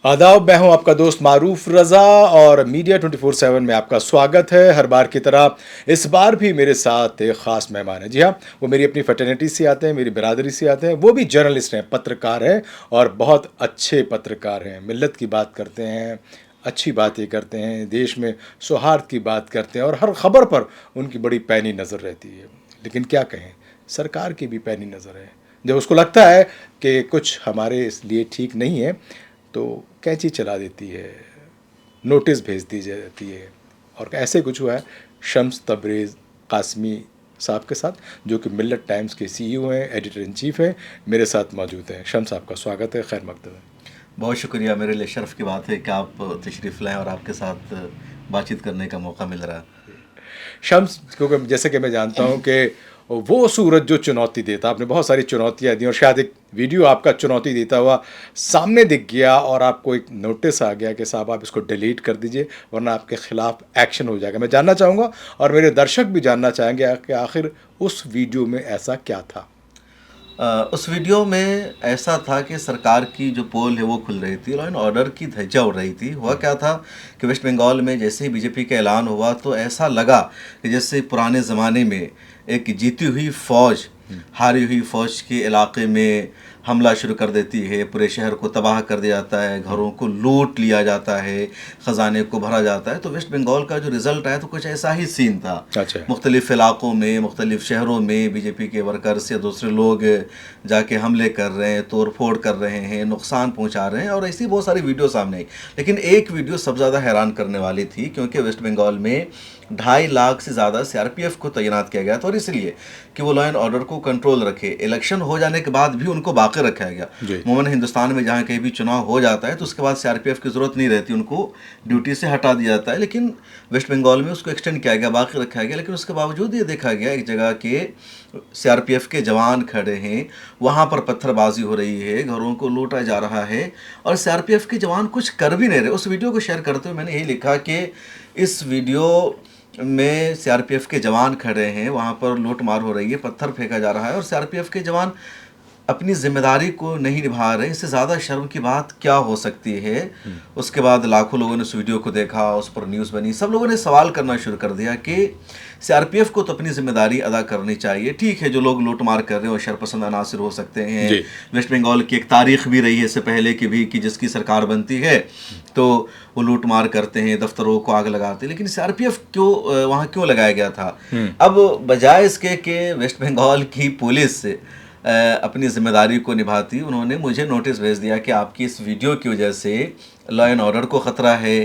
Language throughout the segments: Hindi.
आदाब, मैं हूं आपका दोस्त मारूफ रज़ा और मीडिया 24/7 में आपका स्वागत है। हर बार की तरह इस बार भी मेरे साथ एक ख़ास मेहमान है। जी हाँ, वो मेरी अपनी फ्रेटर्निटी से आते हैं, मेरी बिरादरी से आते हैं। वो भी जर्नलिस्ट हैं, पत्रकार हैं और बहुत अच्छे पत्रकार हैं। मिल्लत की बात करते हैं, अच्छी बातें करते हैं, देश में सौहार्द की बात करते हैं और हर खबर पर उनकी बड़ी पैनी नज़र रहती है। लेकिन क्या कहें, सरकार की भी पैनी नज़र है। जब उसको लगता है कि कुछ हमारे लिए ठीक नहीं है तो कैंची चला देती है, नोटिस भेज दी जाती है। और ऐसे कुछ हुआ है शम्स तबरेज़ कासमी साहब के साथ, जो कि मिल्लत टाइम्स के सीईओ हैं, एडिटर इन चीफ हैं, मेरे साथ मौजूद हैं। शम्स साहब का स्वागत है, खैर मकदम है। बहुत शुक्रिया। मेरे लिए शर्फ़ की बात है कि आप तशरीफ़ लाएँ और आपके साथ बातचीत करने का मौका मिल रहा है। शम्स, क्योंकि जैसे कि मैं जानता हूँ कि वो सूरज जो चुनौती देता, आपने बहुत सारी चुनौतियाँ दी और शायद एक वीडियो आपका चुनौती देता हुआ सामने दिख गया और आपको एक नोटिस आ गया कि साहब आप इसको डिलीट कर दीजिए वरना आपके खिलाफ एक्शन हो जाएगा। मैं जानना चाहूँगा और मेरे दर्शक भी जानना चाहेंगे कि आखिर उस वीडियो में ऐसा क्या था। उस वीडियो में ऐसा था कि सरकार की जो पोल है वो खुल रही थी, लॉ एंड ऑर्डर की धज्जियां उड़ रही थी। हुआ क्या था कि वेस्ट बंगाल में जैसे ही बीजेपी का ऐलान हुआ तो ऐसा लगा कि जैसे पुराने ज़माने में एक जीती हुई फ़ौज हारी हुई फ़ौज के इलाके में हमला शुरू कर देती है, पूरे शहर को तबाह कर दिया जाता है, घरों को लूट लिया जाता है, ख़जाने को भरा जाता है। तो वेस्ट बंगाल का जो रिज़ल्ट आया तो कुछ ऐसा ही सीन था। अच्छा। मुख्तलिफ़ इलाक़ों में, मुख्तलिफ़ शहरों में बीजेपी के वर्कर्स या दूसरे लोग जाके हमले कर रहे हैं, तोड़ फोड़ कर रहे हैं, नुकसान पहुंचा रहे हैं और ऐसी बहुत सारी वीडियो सामने आई। लेकिन एक वीडियो सबसे ज़्यादा हैरान करने वाली थी, क्योंकि वेस्ट बंगाल में 2.5 लाख से ज़्यादा सीआरपीएफ को तैनात किया गया था और इसलिए कि वो लॉ एंड ऑर्डर को कंट्रोल रखे। इलेक्शन हो जाने के बाद भी उनको बाकी रखा गया। मोमन हिंदुस्तान में जहाँ कहीं भी चुनाव हो जाता है तो उसके बाद सीआरपीएफ की ज़रूरत नहीं रहती, उनको ड्यूटी से हटा दिया जाता है। लेकिन वेस्ट बंगाल में उसको एक्सटेंड किया गया, बाकी रखा गया। लेकिन उसके बावजूद ये देखा गया एक जगह के सीआरपीएफ के जवान खड़े हैं, वहाँ पर पत्थरबाजी हो रही है, घरों को लूटा जा रहा है और सीआरपीएफ के जवान कुछ कर भी नहीं रहे। उस वीडियो को शेयर करते हुए मैंने यही लिखा कि इस वीडियो में सीआरपीएफ के जवान खड़े हैं, वहाँ पर लूट मार हो रही है, पत्थर फेंका जा रहा है और सीआरपीएफ के जवान अपनी जिम्मेदारी को नहीं निभा रहे। इससे ज़्यादा शर्म की बात क्या हो सकती है। उसके बाद लाखों लोगों ने उस वीडियो को देखा, उस पर न्यूज़ बनी, सब लोगों ने सवाल करना शुरू कर दिया कि सीआरपीएफ को तो अपनी जिम्मेदारी अदा करनी चाहिए। ठीक है, जो लोग लूट मार कर रहे हैं वो शरपसंद अनासिर हो सकते हैं। वेस्ट बंगाल की एक तारीख भी रही है इससे पहले की भी कि जिसकी सरकार बनती है तो वो लूट मार करते हैं, दफ्तरों को आग लगाते हैं। लेकिन सीआरपीएफ क्यों वहाँ क्यों लगाया गया था? अब बजाय इसके कि वेस्ट बंगाल की पुलिस अपनी जिम्मेदारी को निभाती, उन्होंने मुझे नोटिस भेज दिया कि आपकी इस वीडियो की वजह से लॉ एंड ऑर्डर को ख़तरा है,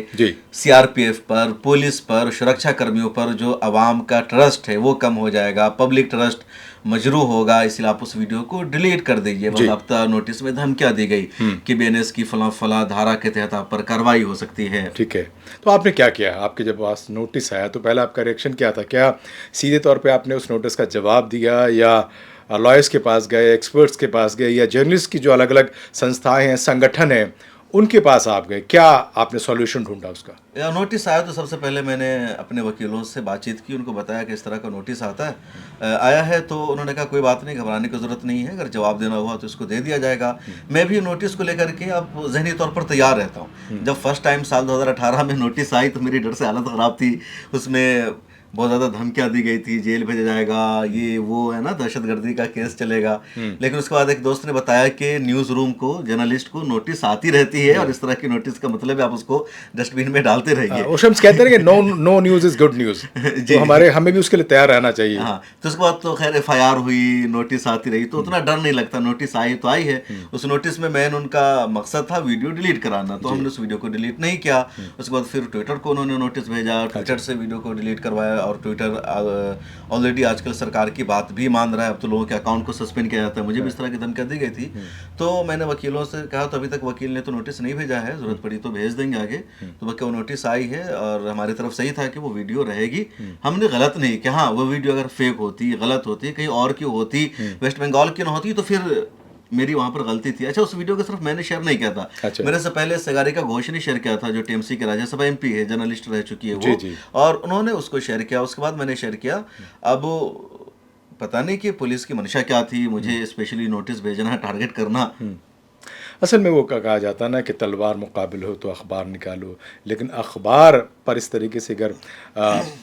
सीआरपीएफ पर, पुलिस पर, सुरक्षा कर्मियों पर जो आवाम का ट्रस्ट है वो कम हो जाएगा, पब्लिक ट्रस्ट मजरू होगा, इसलिए आप उस वीडियो को डिलीट कर दीजिए। बाकायदा नोटिस में धमकियाँ दी गई कि बीएनएस की फला धारा के तहत आप पर कार्रवाई हो सकती है। ठीक है, तो आपने क्या किया? आपके जब पास नोटिस आया तो पहला आपका रिएक्शन क्या था? क्या सीधे तौर पे आपने उस नोटिस का जवाब दिया या लॉयर्स के पास गए, एक्सपर्ट्स के पास गए या जर्नलिस्ट की जो अलग अलग संस्थाएं हैं, संगठन हैं, उनके पास आप गए? क्या आपने सॉल्यूशन ढूंढा उसका? नोटिस आया तो सबसे पहले मैंने अपने वकीलों से बातचीत की, उनको बताया कि इस तरह का नोटिस आता है आया है। तो उन्होंने कहा कोई बात नहीं, घबराने की ज़रूरत नहीं है, अगर जवाब देना हुआ तो इसको दे दिया जाएगा। मैं भी नोटिस को लेकर के अब जहनी तौर पर तैयार रहता हूँ। जब फर्स्ट टाइम साल 2018 में नोटिस आई तो मेरी डर से हालत ख़राब थी। उसमें बहुत ज़्यादा धमकियाँ दी गई थी, जेल भेजा जाएगा, ये वो है ना, दहशतगर्दी का केस चलेगा। लेकिन उसके बाद एक दोस्त ने बताया कि न्यूज़ रूम को, जर्नलिस्ट को नोटिस आती रहती है और इस तरह की नोटिस का मतलब है आप उसको डस्टबिन में डालते रहिए। वो शम्स कहते हैं कि no news is good news. तो हमें भी उसके लिए तैयार रहना चाहिए। हाँ, तो उसके बाद तो खैर एफआईआर हुई, नोटिस आती रही, तो उतना डर नहीं लगता। नोटिस आई तो आई है। उस नोटिस में मेन उनका मकसद था वीडियो डिलीट कराना, तो हमने उस वीडियो को डिलीट नहीं किया। उसके बाद फिर ट्विटर को उन्होंने नोटिस भेजा, ट्विटर से वीडियो को डिलीट करवाया और ट्विटर ऑलरेडी आजकल सरकार की बात भी मान रहा है। अब तो लोगों के अकाउंट को सस्पेंड किया जाता है। मुझे भी इस तरह की धमकियाँ दी गई थी। तो मैंने वकीलों से कहा, तो अभी तक वकील ने तो नोटिस नहीं भेजा है, ज़रूरत पड़ी तो भेज देंगे आगे। तो बाकी वो नोटिस आई है और हमारी तरफ सही था कि वो वीडियो रहेगी। हमने गलत नहीं कि हाँ, वो वीडियो अगर फेक होती, गलत होती, कहीं और की होती, वेस्ट बंगाल की ना होती तो फिर मेरी वहाँ पर गलती थी। अच्छा, उस वीडियो को सिर्फ मैंने शेयर नहीं किया था। अच्छा। मेरे से पहले सगारिका घोष ने शेयर किया था, जो टीएमसी के राज्यसभा एमपी है, जर्नलिस्ट रह चुकी है वो, और उन्होंने उसको शेयर किया। उसके बाद मैंने शेयर किया। अब पता नहीं कि पुलिस की मंशा क्या थी, मुझे स्पेशली नोटिस भेजना, टारगेट करना। असल में वो कहा जाता है ना कि तलवार मुकाबिल हो तो अखबार निकालो, लेकिन अखबार पर इस तरीके से अगर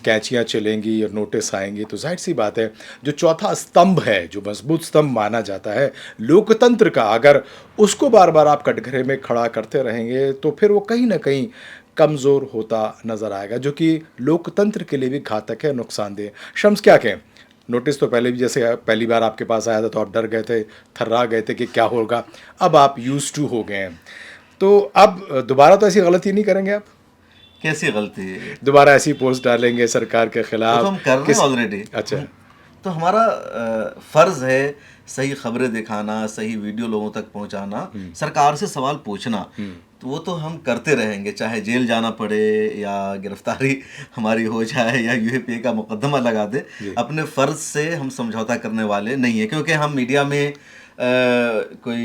कैंचियाँ चलेंगी और नोटिस आएंगे तो जाहिर सी बात है जो चौथा स्तंभ है, जो मजबूत स्तंभ माना जाता है लोकतंत्र का, अगर उसको बार बार आप कटघरे में खड़ा करते रहेंगे तो फिर वो कहीं ना कहीं कमज़ोर होता नज़र आएगा, जो कि लोकतंत्र के लिए भी घातक है, नुकसानदेह। शम्स क्या कहें, नोटिस तो पहले भी जैसे पहली बार आपके पास आया था तो आप डर गए थे, थर्रा गए थे कि क्या होगा, अब आप यूज टू हो गए हैं, तो अब दोबारा तो ऐसी गलती नहीं करेंगे आप? कैसी गलती है? दोबारा ऐसी पोस्ट डालेंगे सरकार के वो तो खिलाफ? हम कर रहे हैं ऑलरेडी। अच्छा। तो हमारा फ़र्ज़ है सही खबरें दिखाना, सही वीडियो लोगों तक पहुंचाना, सरकार से सवाल पूछना। तो वो तो हम करते रहेंगे, चाहे जेल जाना पड़े या गिरफ्तारी हमारी हो जाए या यूएपीए का मुकदमा लगा दे, अपने फ़र्ज़ से हम समझौता करने वाले नहीं है। क्योंकि हम मीडिया में कोई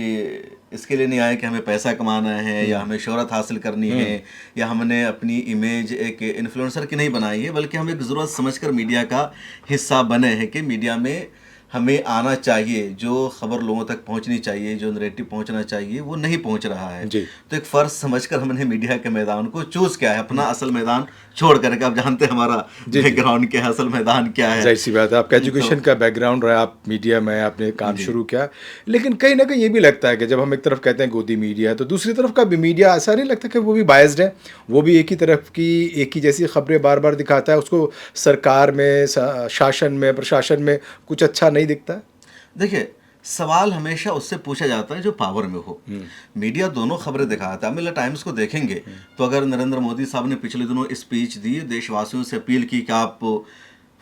इसके लिए नहीं आए कि हमें पैसा कमाना है या हमें शोहरत हासिल करनी है या हमने अपनी इमेज एक इन्फ्लुएंसर की नहीं बनाई है, बल्कि हम एक ज़रूरत समझकर मीडिया का हिस्सा बने हैं कि मीडिया में हमें आना चाहिए, जो खबर लोगों तक पहुंचनी चाहिए, जो नरेटिव पहुंचना चाहिए वो नहीं पहुंच रहा है। जी। तो एक फ़र्ज़ समझकर हमने मीडिया के मैदान को चूज़ किया है, अपना असल मैदान छोड़ करके। आप जानते हैं हमारा बैकग्राउंड क्या है, असल मैदान क्या है। जाहिर सी बात है, आपका एजुकेशन का बैकग्राउंड रहा, आप मीडिया में आपने काम शुरू किया, लेकिन कहीं ना कहीं ये भी लगता है कि जब हम एक तरफ कहते हैं गोदी मीडिया, तो दूसरी तरफ का भी मीडिया ऐसा नहीं लगता कि वो भी बायस्ड है, वो भी एक ही तरफ की एक ही जैसी खबरें बार बार दिखाता है, उसको सरकार में, शासन में, प्रशासन में कुछ अच्छा नहीं दिखता है? देखिए, सवाल हमेशा उससे पूछा जाता है जो पावर में हो। मीडिया दोनों खबरें दिखाता है। आप टाइम्स को देखेंगे तो अगर नरेंद्र मोदी साहब ने पिछले दिनों स्पीच दी, देशवासियों से अपील की कि आप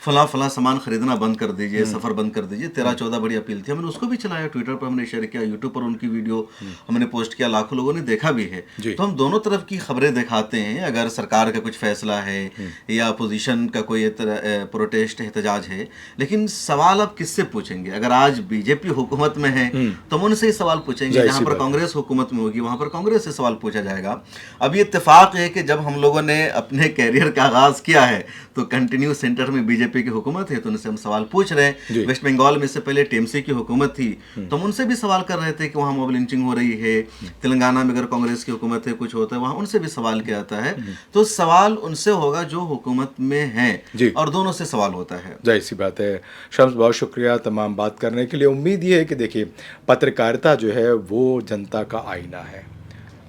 फला फला सामान खरीदना बंद कर दीजिए, सफ़र बंद कर दीजिए, 13-14 बड़ी अपील थी, हमने उसको भी चलाया, ट्विटर पर हमने शेयर किया, यूट्यूब पर उनकी वीडियो हमने पोस्ट किया, लाखों लोगों ने देखा भी है। तो हम दोनों तरफ की खबरें दिखाते हैं। अगर सरकार का कुछ फैसला है या अपोजिशन का कोई प्रोटेस्ट एहतजाज है, लेकिन सवाल आप किससे पूछेंगे? अगर आज बीजेपी हुकूमत में है तो हम उनसे ही सवाल पूछेंगे, जहाँ पर कांग्रेस हुकूमत में होगी वहाँ पर कांग्रेस से सवाल पूछा जाएगा। अब ये इत्तेफाक है कि जब हम लोगों ने अपने कैरियर का आगाज़ किया है तो कंटिन्यू सेंटर में बीजेपी की हुकूमत है, तो उनसे हम सवाल पूछ रहे हैं। वेस्ट बंगाल में इससे पहले टीएमसी की हुकूमत थी, तो हम उनसे भी सवाल कर रहे थे कि वहाँ मॉब लिंचिंग हो रही है। तेलंगाना में अगर कांग्रेस की हुकूमत है, कुछ होता है, वहाँ उनसे भी सवाल किया जाता है। तो सवाल उनसे होगा जो हुकूमत में है, और दोनों से सवाल होता है। जाहिर सी बात है। शम्स, बहुत शुक्रिया तमाम बात करने के लिए। उम्मीद ये है कि देखिए, पत्रकारिता जो है वो जनता का आईना है।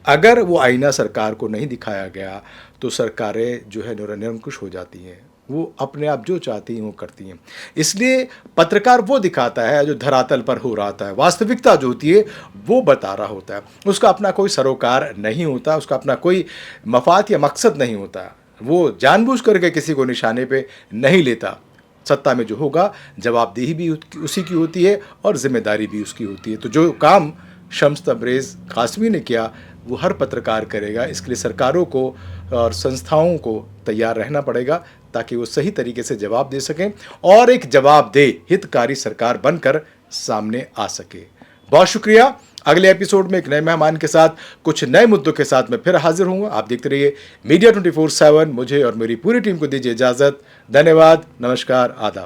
अगर वो आईना सरकार को नहीं दिखाया गया तो सरकारें जो है निरंकुश हो जाती हैं, वो अपने आप जो चाहती हैं वो करती हैं। इसलिए पत्रकार वो दिखाता है जो धरातल पर हो रहा है, वास्तविकता जो होती है वो बता रहा होता है। उसका अपना कोई सरोकार नहीं होता, उसका अपना कोई मफाद या मकसद नहीं होता, वो जानबूझ करके किसी को निशाने पे नहीं लेता। सत्ता में जो होगा जवाबदेही भी उसी की होती है और जिम्मेदारी भी उसकी होती है। तो जो काम शम्स तबरेज़ कासमी ने किया वो हर पत्रकार करेगा। इसके लिए सरकारों को और संस्थाओं को तैयार रहना पड़ेगा ताकि वो सही तरीके से जवाब दे सकें और एक जवाबदेह हितकारी सरकार बनकर सामने आ सके। बहुत शुक्रिया। अगले एपिसोड में एक नए मेहमान के साथ, कुछ नए मुद्दों के साथ मैं फिर हाजिर हूँगा। आप देखते रहिए मीडिया 24/7। मुझे और मेरी पूरी टीम को दीजिए इजाज़त। धन्यवाद, नमस्कार, आदाब।